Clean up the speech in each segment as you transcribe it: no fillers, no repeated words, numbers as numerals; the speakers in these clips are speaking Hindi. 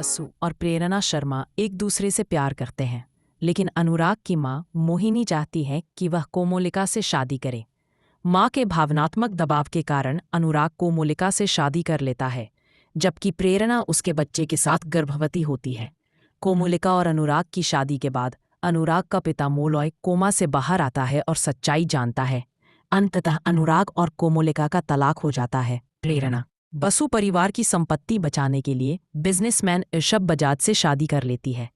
बसु और प्रेरणा शर्मा एक दूसरे से प्यार करते हैं, लेकिन अनुराग की माँ मोहिनी चाहती है कि वह कोमोलिका से शादी करे। माँ के भावनात्मक दबाव के कारण अनुराग कोमोलिका से शादी कर लेता है, जबकि प्रेरणा उसके बच्चे के साथ गर्भवती होती है। कोमोलिका और अनुराग की शादी के बाद अनुराग का पिता मोलॉय कोमा से बाहर आता है और सच्चाई जानता है। अंततः अनुराग और कोमोलिका का तलाक हो जाता है। प्रेरणा बसु परिवार की संपत्ति बचाने के लिए बिजनेसमैन ऋषभ बजाज से शादी कर लेती है,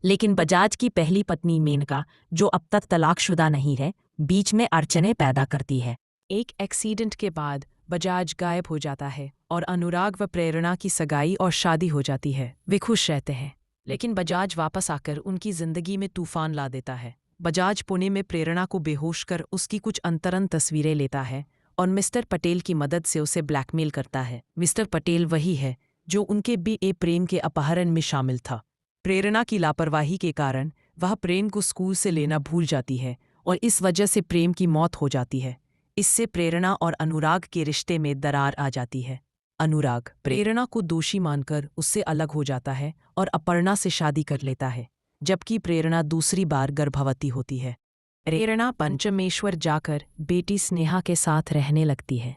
लेकिन बजाज की पहली पत्नी मेनका, जो अब तक तलाकशुदा नहीं है, बीच में अड़चनें पैदा करती है। एक एक्सीडेंट के बाद बजाज गायब हो जाता है और अनुराग व प्रेरणा की सगाई और शादी हो जाती है। वे खुश रहते हैं, लेकिन बजाज वापस आकर उनकी जिंदगी में तूफान ला देता है। बजाज पुणे में प्रेरणा को बेहोश कर उसकी कुछ अंतरंग तस्वीरें लेता है और मिस्टर पटेल की मदद से उसे ब्लैकमेल करता है। मिस्टर पटेल वही है जो उनके बीए प्रेम के अपहरण में शामिल था। प्रेरणा की लापरवाही के कारण वह प्रेम को स्कूल से लेना भूल जाती है और इस वजह से प्रेम की मौत हो जाती है। इससे प्रेरणा और अनुराग के रिश्ते में दरार आ जाती है। अनुराग प्रेरणा को दोषी मानकर उससे अलग हो जाता है और अपर्णा से शादी कर लेता है, जबकि प्रेरणा दूसरी बार गर्भवती होती है। प्रेरणा पंचमेश्वर जाकर बेटी स्नेहा के साथ रहने लगती है।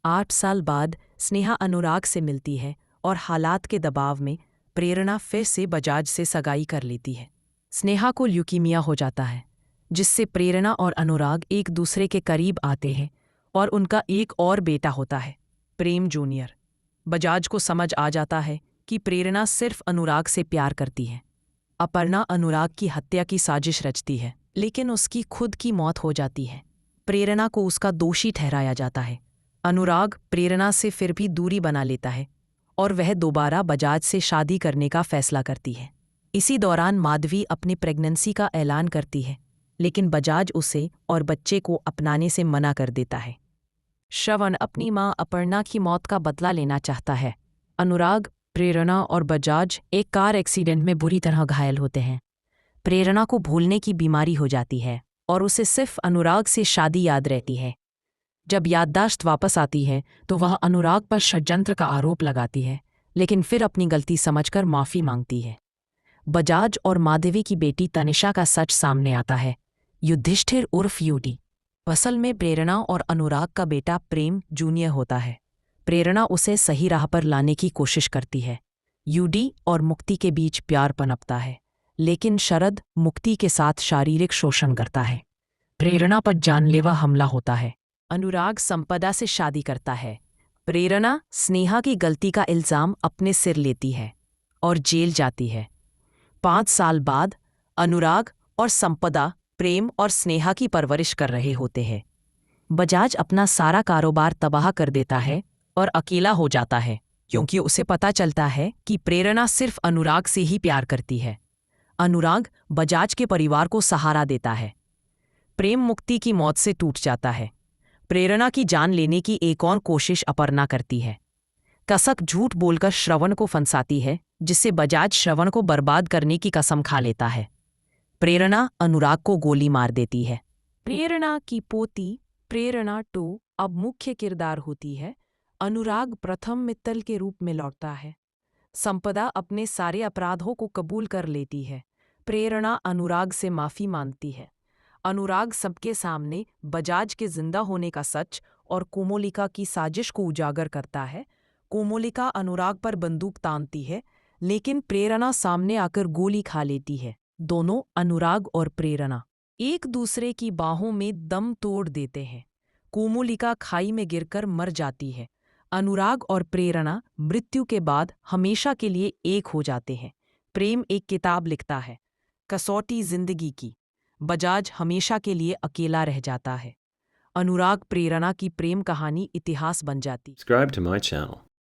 8 साल बाद स्नेहा अनुराग से मिलती है और हालात के दबाव में प्रेरणा फिर से बजाज से सगाई कर लेती है। स्नेहा को ल्यूकीमिया हो जाता है, जिससे प्रेरणा और अनुराग एक दूसरे के करीब आते हैं और उनका एक और बेटा होता है, प्रेम जूनियर। बजाज को समझ आ जाता है कि प्रेरणा सिर्फ अनुराग से प्यार करती है। अपर्णा अनुराग की हत्या की साजिश रचती है, लेकिन उसकी खुद की मौत हो जाती है। प्रेरणा को उसका दोषी ठहराया जाता है। अनुराग प्रेरणा से फिर भी दूरी बना लेता है और वह दोबारा बजाज से शादी करने का फैसला करती है। इसी दौरान माधवी अपनी प्रेगनेंसी का ऐलान करती है, लेकिन बजाज उसे और बच्चे को अपनाने से मना कर देता है। श्रवण अपनी मां अपर्णा की मौत का बदला लेना चाहता है। अनुराग, प्रेरणा और बजाज एक कार एक्सीडेंट में बुरी तरह घायल होते हैं। प्रेरणा को भूलने की बीमारी हो जाती है और उसे सिर्फ अनुराग से शादी याद रहती है। जब याददाश्त वापस आती है तो वह अनुराग पर षड्यंत्र का आरोप लगाती है, लेकिन फिर अपनी गलती समझकर माफ़ी मांगती है। बजाज और माधवी की बेटी तनिषा का सच सामने आता है, युधिष्ठिर उर्फ यूडी। असल में प्रेरणा और अनुराग का बेटा प्रेम जूनियर होता है। प्रेरणा उसे सही राह पर लाने की कोशिश करती है। यूडी और मुक्ति के बीच प्यार पनपता है, लेकिन शरद मुक्ति के साथ शारीरिक शोषण करता है। प्रेरणा पर जानलेवा हमला होता है। अनुराग संपदा से शादी करता है। प्रेरणा स्नेहा की गलती का इल्जाम अपने सिर लेती है और जेल जाती है। 5 साल बाद अनुराग और संपदा प्रेम और स्नेहा की परवरिश कर रहे होते हैं। बजाज अपना सारा कारोबार तबाह कर देता है और अकेला हो जाता है, क्योंकि उसे पता चलता है कि प्रेरणा सिर्फ अनुराग से ही प्यार करती है। अनुराग बजाज के परिवार को सहारा देता है। प्रेम मुक्ति की मौत से टूट जाता है। प्रेरणा की जान लेने की एक और कोशिश अपर्णा करती है। कसक झूठ बोलकर श्रवण को फंसाती है, जिससे बजाज श्रवण को बर्बाद करने की कसम खा लेता है। प्रेरणा अनुराग को गोली मार देती है। प्रेरणा की पोती प्रेरणा 2 अब मुख्य किरदार होती है। अनुराग प्रथम मित्तल के रूप में लौटता है। संपदा अपने सारे अपराधों को कबूल कर लेती है। प्रेरणा अनुराग से माफ़ी मांगती है। अनुराग सबके सामने बजाज के जिंदा होने का सच और कोमोलिका की साजिश को उजागर करता है। कोमोलिका अनुराग पर बंदूक तानती है, लेकिन प्रेरणा सामने आकर गोली खा लेती है। दोनों, अनुराग और प्रेरणा, एक दूसरे की बाहों में दम तोड़ देते हैं। कोमोलिका खाई में गिरकर मर जाती है। अनुराग और प्रेरणा मृत्यु के बाद हमेशा के लिए एक हो जाते हैं। प्रेम एक किताब लिखता है, कसौटी जिंदगी की। बजाज हमेशा के लिए अकेला रह जाता है। अनुराग प्रेरणा की प्रेम कहानी इतिहास बन जाती। Subscribe to my channel.